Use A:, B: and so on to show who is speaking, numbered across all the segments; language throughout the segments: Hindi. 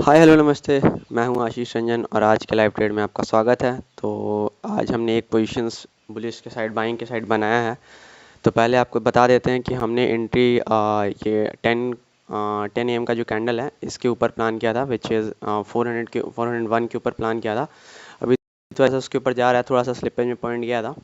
A: हाय हेलो नमस्ते। मैं हूं आशीष रंजन और आज के लाइव ट्रेड में आपका स्वागत है। तो आज हमने एक पोजीशंस बुलिश के साइड बाइंग के साइड बनाया है। तो पहले आपको बता देते हैं कि हमने एंट्री ये 10 एम का जो कैंडल है इसके ऊपर प्लान किया था, विच इज़ 401 के ऊपर प्लान किया था। अभी तो ऐसा उसके ऊपर जा रहा है, थोड़ा सा स्लिपेज में पॉइंट गया था,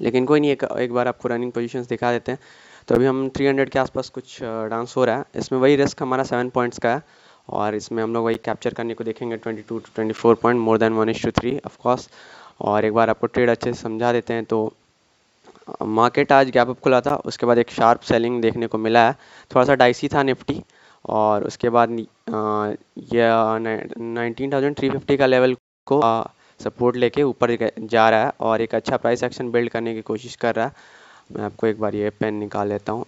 A: लेकिन कोई नहीं, एक बार आपको रनिंग पोजीशंस दिखा देते हैं। तो अभी हम 300 के आसपास कुछ डांस हो रहा है। इसमें वही रिस्क हमारा 7 पॉइंट्स का है और इसमें हम लोग वही कैप्चर करने को देखेंगे 22 to 24 point, more than 1:3 of course. और एक बार आपको ट्रेड अच्छे से समझा देते हैं। तो मार्केट आज गैप अप खुला था, उसके बाद एक शार्प सेलिंग देखने को मिला है। थोड़ा सा डाइसी था निफ्टी, और उसके बाद ये 19,350 का लेवल को सपोर्ट लेके ऊपर जा रहा है और एक अच्छा प्राइस एक्शन बिल्ड करने की कोशिश कर रहा है। मैं आपको एक बार ये पेन निकाल लेता हूँ,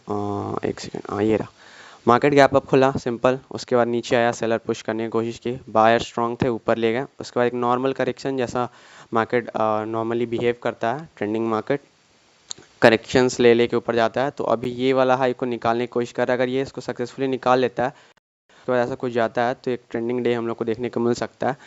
A: एक सेकंड। हाँ, ये रहा। मार्केट गैप अप खुला सिंपल, उसके बाद नीचे आया, सेलर पुश करने की कोशिश की, बायर स्ट्रांग थे, ऊपर ले गए। उसके बाद एक नॉर्मल करेक्शन जैसा मार्केट नॉर्मली बिहेव करता है, ट्रेंडिंग मार्केट करेक्शंस ले लेके ऊपर जाता है। तो अभी ये वाला हाई को निकालने की कोशिश कर रहा है। अगर ये इसको सक्सेसफुली निकाल लेता है, तो ऐसा कुछ जाता है तो एक ट्रेंडिंग डे हम लोग को देखने को मिल सकता है।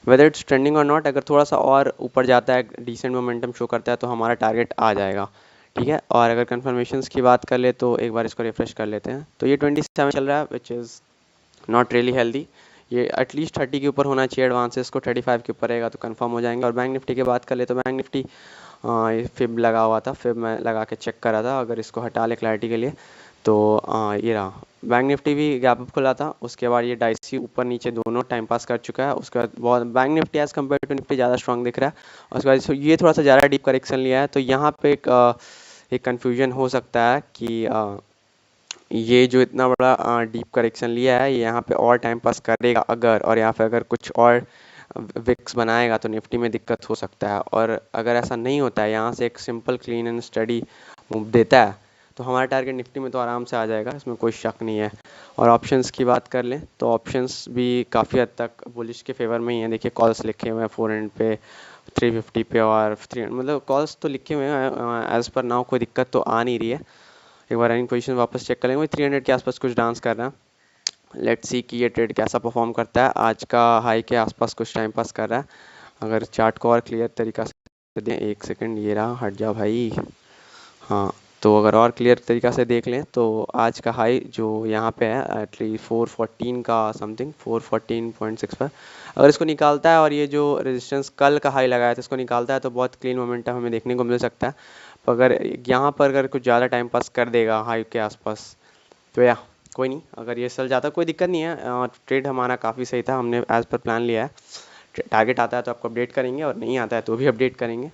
A: वेदर इट्स ट्रेंडिंग और नॉट, अगर थोड़ा सा और ऊपर जाता है, डिसेंट मोमेंटम शो करता है, तो हमारा टारगेट आ जाएगा। ठीक है। और अगर कन्फर्मेशंस की बात कर ले तो एक बार इसको रिफ्रेश कर लेते हैं। तो ये 27 चल रहा है, which is not really healthy. ये एटलीस्ट 30 के ऊपर होना चाहिए एडवांसेस को, 35 के ऊपर रहेगा तो कंफर्म हो जाएंगे। और बैंक निफ्टी की बात कर ले तो बैंक निफ्टी ये फिब लगा हुआ था, फिब मैं लगा के चेक करा था। अगर इसको हटा ले क्लैरिटी के लिए, तो ये रहा। बैंक निफ्टी भी गैप अप खुला था, उसके बाद ये डाइसी ऊपर नीचे दोनों टाइम पास कर चुका है। उसके बाद बहुत bank Nifty as compare to Nifty ज़्यादा स्ट्रॉन्ग दिख रहा है। उसके बाद ये थोड़ा सा ज़्यादा डीप करेक्शन लिया है। तो यहाँ पे एक कन्फ्यूजन हो सकता है कि ये जो इतना बड़ा डीप करेक्शन लिया है, ये यहाँ पे और टाइम पास करेगा अगर, और यहाँ पे अगर कुछ और विक्स बनाएगा तो निफ्टी में दिक्कत हो सकता है। और अगर ऐसा नहीं होता है, यहाँ से एक simple clean and study move देता है, तो हमारा टारगेट निफ्टी में तो आराम से आ जाएगा, इसमें कोई शक नहीं है। और ऑप्शंस की बात कर लें तो ऑप्शंस भी काफ़ी हद तक बुलिश के फेवर में ही है। देखिए कॉल्स लिखे हुए हैं 400 पे, 350 पे और 300, मतलब कॉल्स तो लिखे हुए हैं। एज पर नाउ कोई दिक्कत तो आ नहीं रही है। एक बार रनिंग पोजीशन वापस चेक करेंगे, 300 के आसपास कुछ डांस कर रहा है। लेट्स सी कि ये ट्रेड कैसा परफॉर्म करता है। आज का हाई के आसपास कुछ टाइम पास कर रहा है। अगर चार्ट को और क्लियर तरीका से दें, एक सेकंड, ये रहा, हट जा भाई। हाँ, तो अगर और क्लियर तरीका से देख लें तो आज का हाई जो यहाँ पे है एटलीस्ट 414 का समथिंग, 414.65, अगर इसको निकालता है और ये जो रेजिस्टेंस कल का हाई लगाया था इसको निकालता है, तो बहुत क्लीन मोमेंटम हमें देखने को मिल सकता है। तो अगर यहाँ पर अगर कुछ ज़्यादा टाइम पास कर देगा हाई के आसपास, तो या कोई नहीं, अगर ये चल जाता कोई दिक्कत नहीं है। ट्रेड हमारा काफ़ी सही था, हमने एज पर प्लान लिया है। टारगेट आता है तो आपको अपडेट करेंगे, और नहीं आता है तो भी अपडेट करेंगे।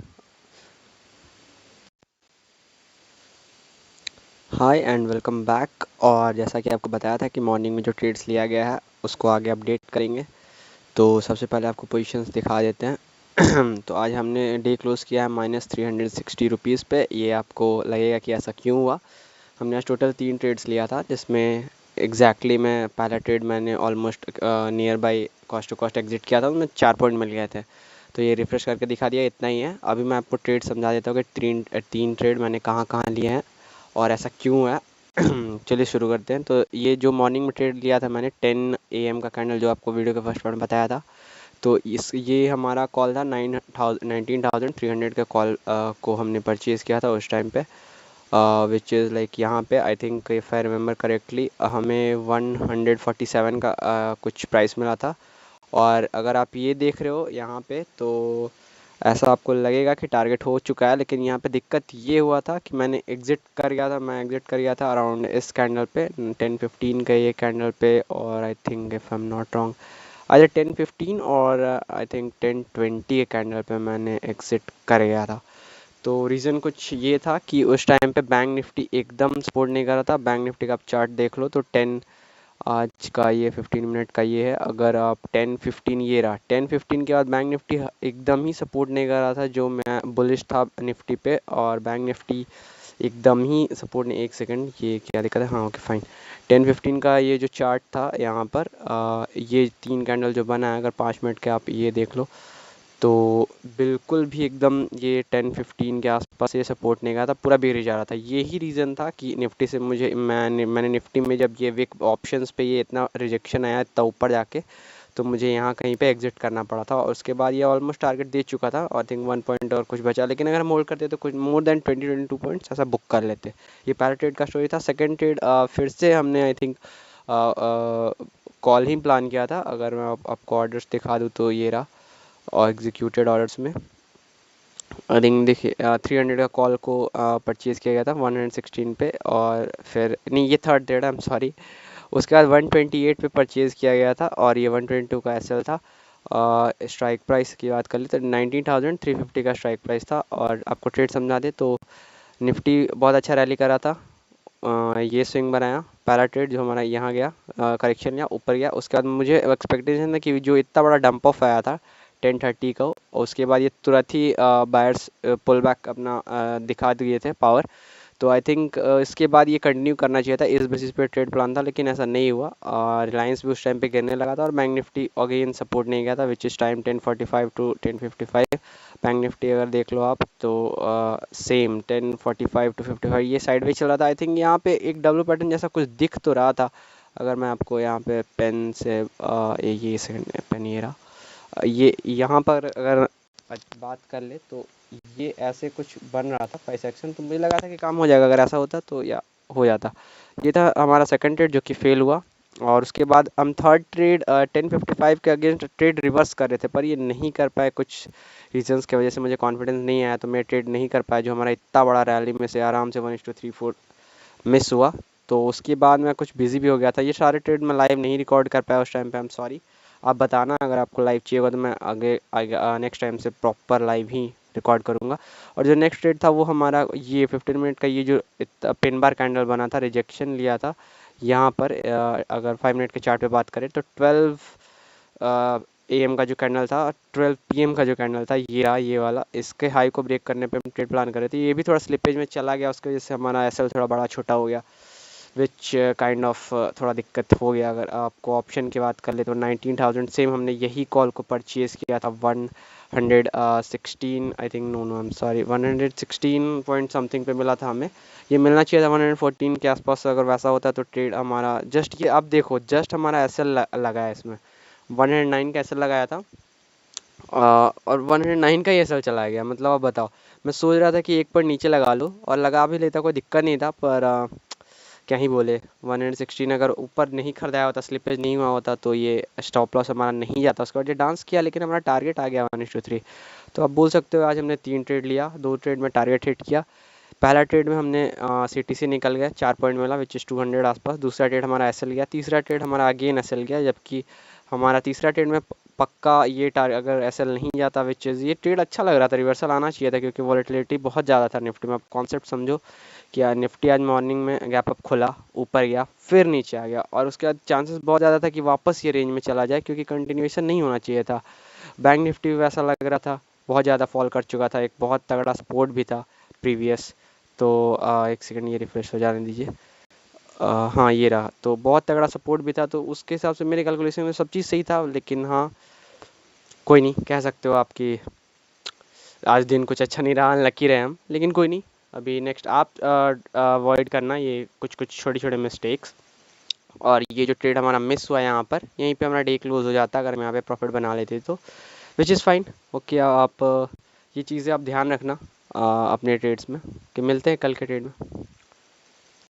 A: हाय एंड वेलकम बैक। और जैसा कि आपको बताया था कि मॉर्निंग में जो ट्रेड्स लिया गया है उसको आगे अपडेट करेंगे। तो सबसे पहले आपको पोजीशंस दिखा देते हैं। तो आज हमने डे क्लोज किया है -360 रुपीज़ पे। ये आपको लगेगा कि ऐसा क्यों हुआ। हमने आज टोटल 3 ट्रेड्स लिया था, जिसमें मैं पहला ट्रेड मैंने almost near by cost to cost exit किया था, उसमें 4 पॉइंट मिल गए थे। तो ये रिफ्रेश करके दिखा दिया, इतना ही है। अभी मैं आपको ट्रेड समझा देता हूँ कि तीन तीन ट्रेड मैंने कहाँ कहाँ लिए हैं और ऐसा क्यों है। चलिए शुरू करते हैं। तो ये जो मॉर्निंग में ट्रेड लिया था मैंने 10 AM का कैंडल, जो आपको वीडियो के फर्स्ट पार्ट में बताया था। तो इस ये हमारा कॉल था 19,300 के कॉल को हमने परचेज़ किया था उस टाइम पे, विच इज़ लाइक यहाँ पे I think if I remember correctly हमें 147 का कुछ प्राइस मिला था। और अगर आप ये देख रहे हो यहाँ पे, तो ऐसा आपको लगेगा कि टारगेट हो चुका है, लेकिन यहाँ पे दिक्कत ये हुआ था कि मैं एग्ज़िट कर गया था अराउंड इस कैंडल पे 10:15 का ये कैंडल पे। और I think if I am not wrong आज 10:15 और आई थिंक 10:20 के कैंडल पे मैंने एग्ज़िट कर गया था। तो रीज़न कुछ ये था कि उस टाइम पे बैंक निफ्टी एकदम सपोर्ट नहीं कर रहा था। बैंक निफ्टी का आप चार्ट देख लो तो 10 आज का ये 15 मिनट का ये है। अगर आप 10:15, ये रहा 10:15 के बाद बैंक निफ्टी एकदम ही सपोर्ट नहीं कर रहा था, जो मैं बुलिश था निफ्टी पे। और बैंक निफ्टी एकदम ही सपोर्ट नहीं, एक सेकंड, ये क्या दिक्कत है, हाँ ओके फाइन। 10:15 का ये जो चार्ट था यहाँ पर ये 3 कैंडल जो बना है, अगर 5 मिनट के आप ये देख लो, तो बिल्कुल भी एकदम ये 10:15 के आसपास ये सपोर्ट नहीं करा था, पूरा बेरिश जा रहा था। यही रीज़न था कि निफ्टी से मैंने निफ्टी में जब ये विक ऑप्शंस पे ये इतना रिजेक्शन आया इतना ऊपर जाके, तो मुझे यहाँ कहीं पे एग्जिट करना पड़ा था, और उसके बाद ये ऑलमोस्ट टारगेट दे चुका था। आई थिंक 1 पॉइंट और कुछ बचा, लेकिन अगर हम होल्ड करते तो कुछ मोर देन 22 पॉइंट्स ऐसा बुक कर लेते। ये पहला ट्रेड का स्टोरी था। सेकंड ट्रेड फिर से हमने I think call he plan किया था। अगर मैं आपको ऑर्डर्स दिखा दूँ तो ये रहा, और एग्जीक्यूटेड ऑर्डर्स में आई थिंक देखिए 300 का कॉल को परचेज़ किया गया था 116 पे, और फिर नहीं, ये थर्ड ट्रेड है, आई एम सॉरी। उसके बाद 128 पे परचेज़ किया गया था, और ये 122 का एसएल था। स्ट्राइक प्राइस की बात कर ली तो 19,350 का स्ट्राइक प्राइस था। और आपको ट्रेड समझा दे तो निफ्टी बहुत अच्छा रैली करा था। ये स्विंग बनाया पहला ट्रेड जो हमारा यहाँ गया, करेक्शन या ऊपर गया। उसके बाद मुझे एक्सपेक्टेशन था कि जो इतना बड़ा डंप ऑफ आया था 10:30 को, और उसके बाद ये तुरंत ही बायर्स पुल बैक अपना दिखा दिए थे पावर। तो आई थिंक इसके बाद ये कंटिन्यू करना चाहिए था, इस बेसिस पे ट्रेड प्लान था, लेकिन ऐसा नहीं हुआ। रिलायंस भी उस टाइम पे गिरने लगा था, और बैंक निफ्टी अगेन सपोर्ट नहीं गया था, which is time 10:45 to 10:55। Bank Nifty अगर देख लो आप तो सेम 10:45 to 55 ये साइड चल रहा था। आई थिंक यहाँ पे एक डब्ल्यू पैटर्न जैसा कुछ दिख तो रहा था। अगर मैं आपको यहाँ पे पेन से ये सेकंड पेन ये रहा, ये यहाँ पर अगर बात कर ले तो ये ऐसे कुछ बन रहा था प्राइस एक्शन, तो मुझे लगा था कि काम हो जाएगा अगर ऐसा होता तो, या हो जाता। ये था हमारा सेकंड ट्रेड जो कि फेल हुआ। और उसके बाद हम थर्ड ट्रेड 10:55 के अगेंस्ट ट्रेड रिवर्स कर रहे थे, पर ये नहीं कर पाए कुछ रीजंस की वजह से। मुझे कॉन्फिडेंस नहीं आया तो मैं ट्रेड नहीं कर पाया, जो हमारा इतना बड़ा रैली में से आराम से 1:3-4 मिस हुआ। तो उसके बाद मैं कुछ बिजी भी हो गया था। ये सारे ट्रेड मैं लाइव नहीं रिकॉर्ड कर पाया उस टाइम पे, आई एम सॉरी। आप बताना अगर आपको लाइव चाहिए होगा तो मैं आगे नेक्स्ट टाइम से प्रॉपर लाइव ही रिकॉर्ड करूँगा। और जो नेक्स्ट ट्रेड था वो हमारा ये 15 मिनट का, ये जो पिन बार कैंडल बना था, रिजेक्शन लिया था यहाँ पर। अगर 5 मिनट के चार्ट पे बात करें तो 12 AM का जो कैंडल था, 12 PM का जो कैंडल था, ये रहा ये वाला। इसके हाई को ब्रेक करने पे हम ट्रेड प्लान कर रहे थे। ये भी थोड़ा स्लिपेज में चला गया, उसकी वजह से हमारा एसएल थोड़ा बड़ा छोटा हो गया, विच काइंड ऑफ थोड़ा दिक्कत हो गया। अगर आपको ऑप्शन की बात कर ले तो 19,000 सेम हमने यही कॉल को परचेज़ किया था 116 I think, no I am sorry, 116 point something पे मिला था हमें। ये मिलना चाहिए था 114 के आसपास। अगर वैसा होता तो ट्रेड हमारा जस्ट, ये आप देखो जस्ट हमारा एसएल लगा है इसमें, 109 का एसएल लगाया था, और 109 का ही एसएल चला गया। मतलब अब बताओ, मैं सोच रहा था कि एक पर नीचे लगा लूँ, और लगा भी लेता, कोई दिक्कत नहीं था, पर क्या ही बोले, 116 अगर ऊपर नहीं खरीदाया होता, स्लिपेज नहीं हुआ होता, तो ये स्टॉप लॉस हमारा नहीं जाता। उसके बाद ये डांस किया, लेकिन हमारा टारगेट आ गया 1:3। तो आप बोल सकते हो आज हमने 3 ट्रेड लिया, 2 ट्रेड में टारगेट हिट किया। पहला ट्रेड में हमने CTC निकल गया, 4 पॉइंट मिला, विच इज़ 200 आसपास। दूसरा ट्रेड हमारा एसएल गया, तीसरा ट्रेड हमारा अगेन एसएल गया, जबकि हमारा तीसरा ट्रेड में पक्का ये अगर एसएल नहीं जाता, विच इज़ ये ट्रेड अच्छा लग रहा था, रिवर्सल आना चाहिए था, क्योंकि वॉलेटिलिटी बहुत ज़्यादा था निफ्टी में। आप कॉन्सेप्ट समझो कि निफ्टी आज मॉर्निंग में गैप अप खुला, ऊपर गया, फिर नीचे आ गया, और उसके बाद चांसेस बहुत ज़्यादा था कि वापस ये रेंज में चला जाए, क्योंकि कंटिन्यूएशन नहीं होना चाहिए था। बैंक निफ्टी भी वैसा लग रहा था, बहुत ज़्यादा फॉल कर चुका था, एक बहुत तगड़ा सपोर्ट भी था प्रीवियस। तो एक सेकंड ये रिफ्रेश हो जाने दीजिए। हाँ ये रहा, तो बहुत तगड़ा सपोर्ट भी था, तो उसके हिसाब से मेरे कैलकुलेशन में सब चीज़ सही था। लेकिन हाँ, कोई नहीं, कह सकते हो आपकी आज दिन कुछ अच्छा नहीं रहा, लकी रहे हम, लेकिन कोई नहीं। अभी नेक्स्ट आप अवॉइड करना ये कुछ कुछ छोटे छोटे मिस्टेक्स। और ये जो ट्रेड हमारा मिस हुआ यहाँ पर, यहीं पे हमारा डे क्लोज हो जाता अगर हम यहाँ पे प्रॉफिट बना लेते तो, विच इज़ फाइन। ओके, आप ये चीज़ें आप ध्यान रखना अपने ट्रेड्स में, कि मिलते हैं कल के ट्रेड में।